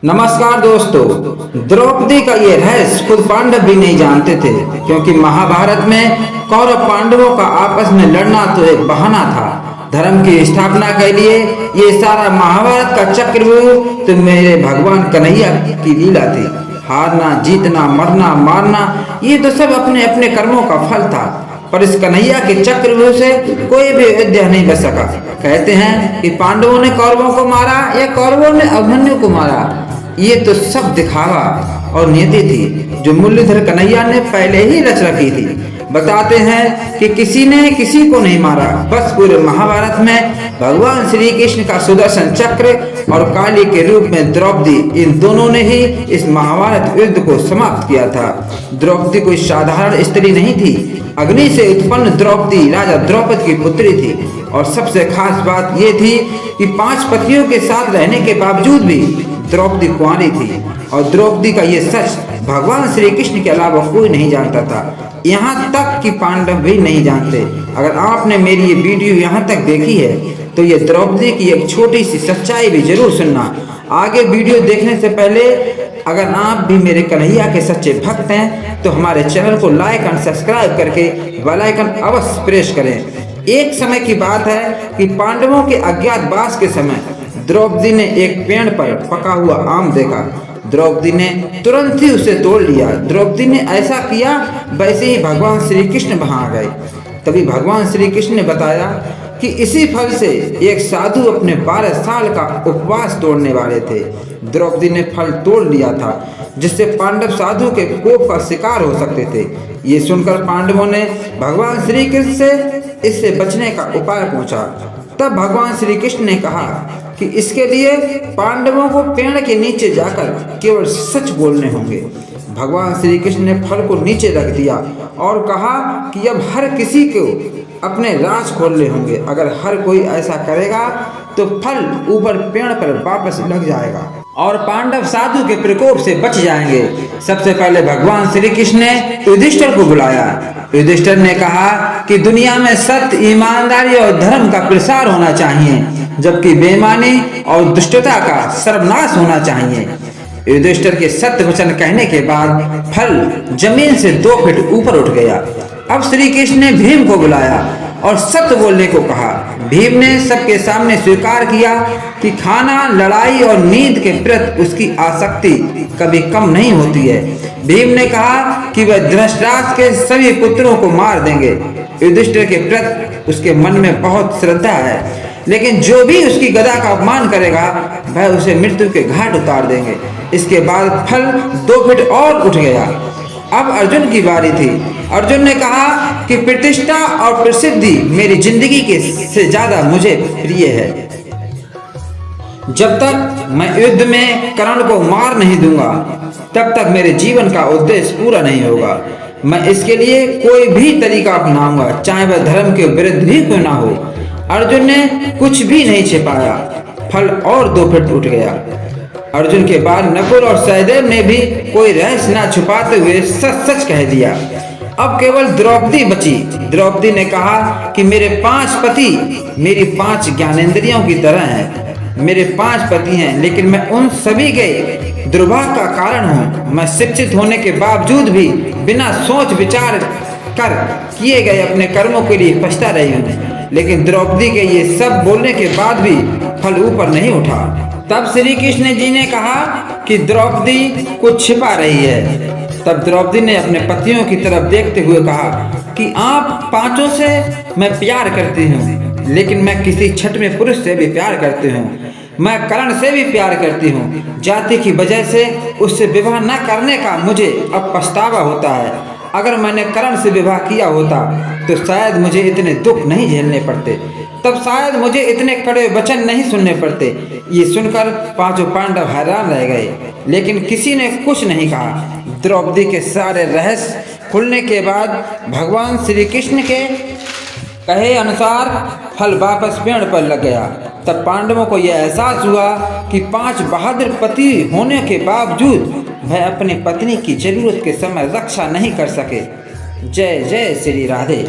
नमस्कार दोस्तों। द्रौपदी का ये रहस्य खुद पांडव भी नहीं जानते थे, क्योंकि महाभारत में कौरव पांडवों का आपस में लड़ना तो एक बहाना था। धर्म की स्थापना के लिए ये सारा महाभारत का चक्रव्यूह तो मेरे भगवान कन्हैया की लीला थी। हारना, जीतना, मरना, मारना, ये तो सब अपने अपने कर्मों का फल था। पर इस कन्हैया के चक्रव्यूह से कोई भी अयोध्या नहीं बच सका। कहते हैं कि पांडवों ने कौरवों को मारा या कौरवों ने अभिमन्यु को मारा, ये तो सब दिखावा और नियति थी जो मुरलीधर कन्हैया ने पहले ही रच रखी थी। बताते हैं कि किसी ने किसी को नहीं मारा, बस पूरे महाभारत में भगवान श्री कृष्ण का सुदर्शन चक्र और काली के रूप में द्रौपदी, इन दोनों ने ही इस महाभारत युद्ध को समाप्त किया था। द्रौपदी कोई साधारण स्त्री नहीं थी। अग्नि से उत्पन्न द्रौपदी राजा द्रौपद की पुत्री थी। और सबसे खास बात यह थी कि 5 पतियों के साथ रहने के बावजूद भी द्रौपदी कुंवारी थी। और द्रौपदी का ये सच भगवान श्री कृष्ण के अलावा कोई नहीं जानता था, यहाँ तक कि पांडव भी नहीं जानते। अगर आपने मेरी ये वीडियो यहाँ तक देखी है तो ये द्रौपदी की एक छोटी सी सच्चाई भी जरूर सुनना। आगे वीडियो देखने से पहले अगर आप भी मेरे कन्हैया के सच्चे भक्त हैं तो हमारे चैनल को लाइक और सब्सक्राइब करके बेल आइकन अवश्य प्रेस करें। एक समय की बात है कि पांडवों के अज्ञातवास के समय द्रौपदी ने एक पेड़ पर पका हुआ आम देखा। द्रौपदी ने तुरंत ही उसे तोड़ लिया। द्रौपदी ने ऐसा किया, वैसे ही भगवान श्री कृष्ण वहां आ गए। तभी भगवान श्री कृष्ण ने बताया कि इसी फल से एक साधु अपने 12 साल का उपवास तोड़ने वाले थे। द्रौपदी ने फल तोड़ लिया था जिससे पांडव साधु के कोप का शिकार हो सकते थे। ये सुनकर पांडवों ने भगवान श्री कृष्ण से इससे बचने का उपाय पूछा। तब भगवान श्री कृष्ण ने कहा कि इसके लिए पांडवों को पेड़ के नीचे जाकर केवल सच बोलने होंगे। भगवान श्री कृष्ण ने फल को नीचे रख दिया और कहा कि अब हर किसी को अपने राज खोलने होंगे। अगर हर कोई ऐसा करेगा तो फल ऊपर पेड़ पर वापस लग जाएगा और पांडव साधु के प्रकोप से बच जाएंगे। सबसे पहले भगवान श्री कृष्ण ने युधिष्ठिर को बुलाया। युधिष्ठिर ने कहा कि दुनिया में सत्य, ईमानदारी और धर्म का प्रसार होना चाहिए, जबकि बेईमानी और दुष्टता का सर्वनाश होना चाहिए। युधिष्ठिर के सत्य वचन कहने के बाद फल जमीन से 2 फीट ऊपर उठ गया। अब श्री कृष्ण ने भीम को बुलाया और सत्य बोलने को कहा। भीम ने सबके सामने स्वीकार किया कि खाना, लड़ाई और नींद के प्रति उसकी आसक्ति कभी कम नहीं होती है। भीम ने कहा कि वह धृतराष्ट्र के सभी पुत्रों को मार देंगे। युधिष्ठिर के प्रति उसके मन में बहुत श्रद्धा है, लेकिन जो भी उसकी गदा का अपमान करेगा वह उसे मृत्यु के घाट उतार देंगे। इसके बाद फल 2 फीट और उठ गया। अब अर्जुन की बारी थी। अर्जुन ने कहा कि प्रतिष्ठा और प्रसिद्धि मेरी जिंदगी के से ज्यादा मुझे प्रिय है। जब तक मैं युद्ध में कर्ण को मार नहीं दूंगा तब तक मेरे जीवन का उद्देश्य पूरा नहीं होगा। मैं इसके लिए कोई भी तरीका अपनाऊंगा, चाहे वह धर्म के विरुद्ध ही क्यों ना हो। अर्जुन ने कुछ भी नहीं छिपाया। फल और 2 फीट उठ गया। अर्जुन के बाद नकुल और सहदेव ने भी कोई रहस्य न छुपाते हुए सच सच कह दिया। अब केवल द्रौपदी बची। द्रौपदी ने कहा कि मेरे 5 पति मेरी 5 ज्ञानेंद्रियों की तरह हैं। मेरे 5 पति हैं, लेकिन मैं उन सभी के दुर्भाग्य का कारण हूँ। मैं शिक्षित होने के बावजूद भी बिना सोच विचार कर किए गए अपने कर्मों के लिए पछता रही हूँ। लेकिन द्रौपदी के ये सब बोलने के बाद भी फल ऊपर नहीं उठा। तब श्री कृष्ण जी ने कहा कि द्रौपदी कुछ छिपा रही है। तब द्रौपदी ने अपने पतियों की तरफ देखते हुए कहा कि आप 5 से मैं प्यार करती हूँ, लेकिन मैं किसी छठवें पुरुष से भी प्यार करती हूँ। मैं कर्ण से भी प्यार करती हूँ। जाति की वजह से उससे विवाह न करने का मुझे अब पछतावा होता है। अगर मैंने कर्ण से विवाह किया होता तो शायद मुझे इतने दुख नहीं झेलने पड़ते, तब शायद मुझे इतने कड़े वचन नहीं सुनने पड़ते। ये सुनकर 5 पांडव हैरान रह गए, लेकिन किसी ने कुछ नहीं कहा। द्रौपदी के सारे रहस्य खुलने के बाद भगवान श्री कृष्ण के कहे अनुसार फल वापस पेड़ पर लग गया। तब पांडवों को यह एहसास हुआ कि 5 बहादुर पति होने के बावजूद वह अपनी पत्नी की जरूरत के समय रक्षा नहीं कर सके। जय जय श्री राधे।